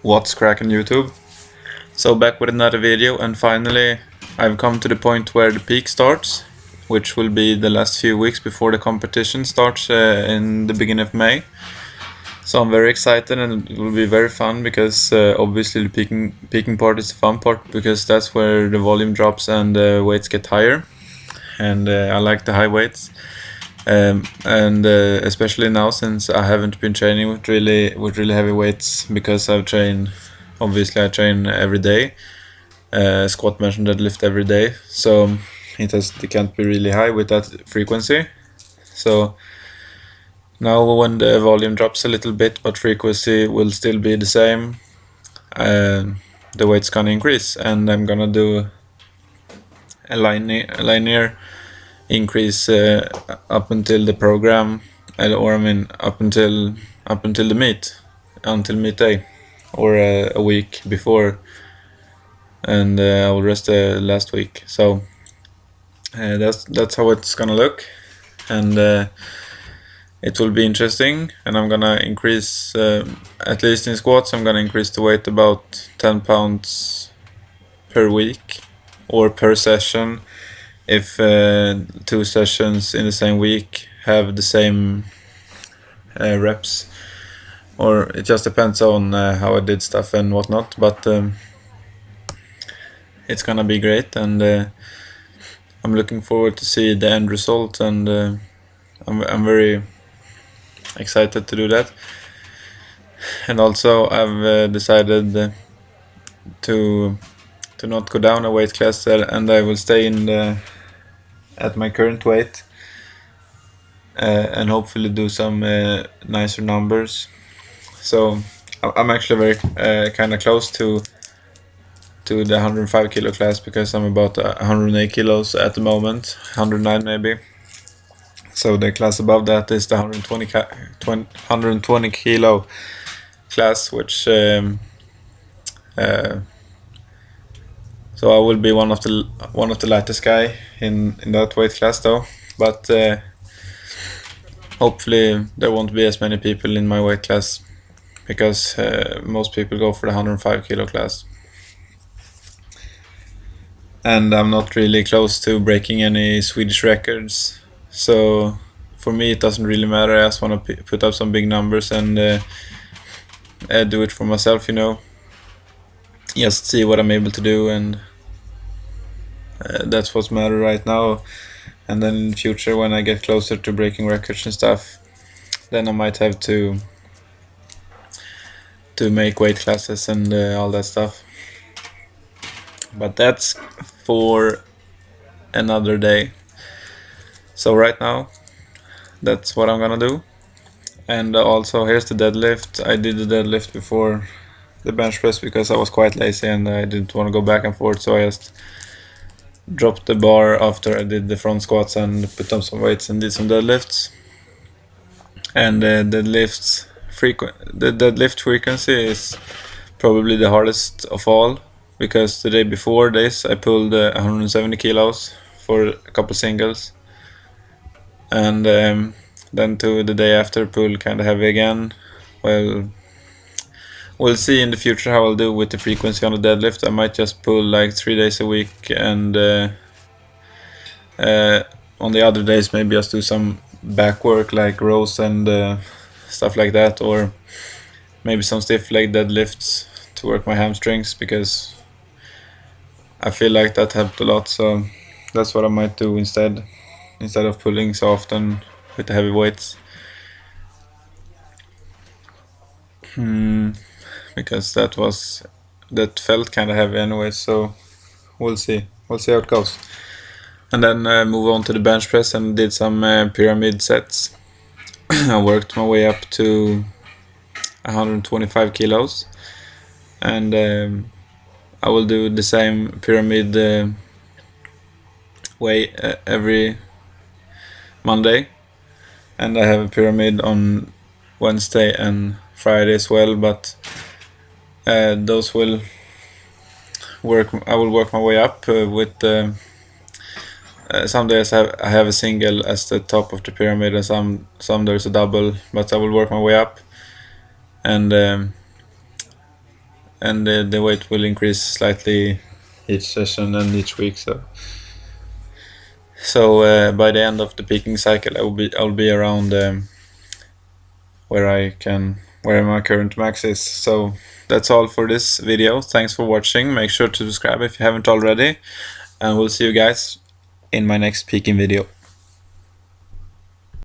What's cracking YouTube? So back with another video, and finally I've come to the point where the peak starts, which will be the last few weeks before the competition starts in the beginning of May. So I'm very excited, and it will be very fun because obviously the peaking part is the fun part because that's where the volume drops and the weights get higher, and I like the high weights. And especially now, since I haven't been training with really heavy weights, because I train every day, squat, bench, and deadlift every day, so it can't be really high with that frequency. So now when the volume drops a little bit but frequency will still be the same, the weight's gonna increase, and I'm gonna do a linear increase up until the program, or I mean up until the meet, until meet day, or a week before, and I will rest the last week. So that's how it's gonna look, and it will be interesting. And I'm gonna increase, at least in squats, I'm gonna increase the weight about 10 pounds per week or per session if two sessions in the same week have the same reps, or it just depends on how I did stuff and whatnot, but it's gonna be great, and I'm looking forward to see the end result, and I'm very excited to do that. And also I've decided to not go down a weight class, and I will stay at my current weight, and hopefully do some nicer numbers. So I'm actually very kind of close to the 105 kilo class, because I'm about 108 kilos at the moment, 109 maybe. So the class above that is the 120 kilo class, which so I will be one of the lightest guy in that weight class though, but hopefully there won't be as many people in my weight class, because most people go for the 105 kilo class, and I'm not really close to breaking any Swedish records, so for me it doesn't really matter. I just want to put up some big numbers and do it for myself, just see what I'm able to do, and that's what's matter right now. And then in the future, when I get closer to breaking records and stuff, then I might have to make weight classes and all that stuff, but that's for another day. So right now, that's what I'm gonna do. And also, here's the deadlift. I did the deadlift before the bench press because I was quite lazy and I didn't want to go back and forth, so I just dropped the bar after I did the front squats and put on some weights and did some deadlifts. And the deadlift frequency is probably the hardest of all, because the day before this I pulled 170 kilos for a couple singles, and then to the day after pull kind of heavy again. Well, we'll see in the future how I'll do with the frequency on the deadlift. I might just pull like 3 days a week, and on the other days maybe just do some back work like rows and stuff like that, or maybe some stiff leg deadlifts to work my hamstrings, because I feel like that helped a lot. So that's what I might do instead of pulling so often with the heavy weights, because that felt kind of heavy anyway. So we'll see how it goes. And then move on to the bench press and did some pyramid sets. I worked my way up to 125 kilos, and I will do the same pyramid way every Monday, and I have a pyramid on Wednesday and Friday as well, but those will work. I will work my way up with some days I have a single as the top of the pyramid, and some there's a double, but I will work my way up. And and the weight will increase slightly each session and each week. So by the end of the peaking cycle, I'll be around where my current max is. So that's all for this video. Thanks for watching. Make sure to subscribe if you haven't already, and we'll see you guys in my next peaking video.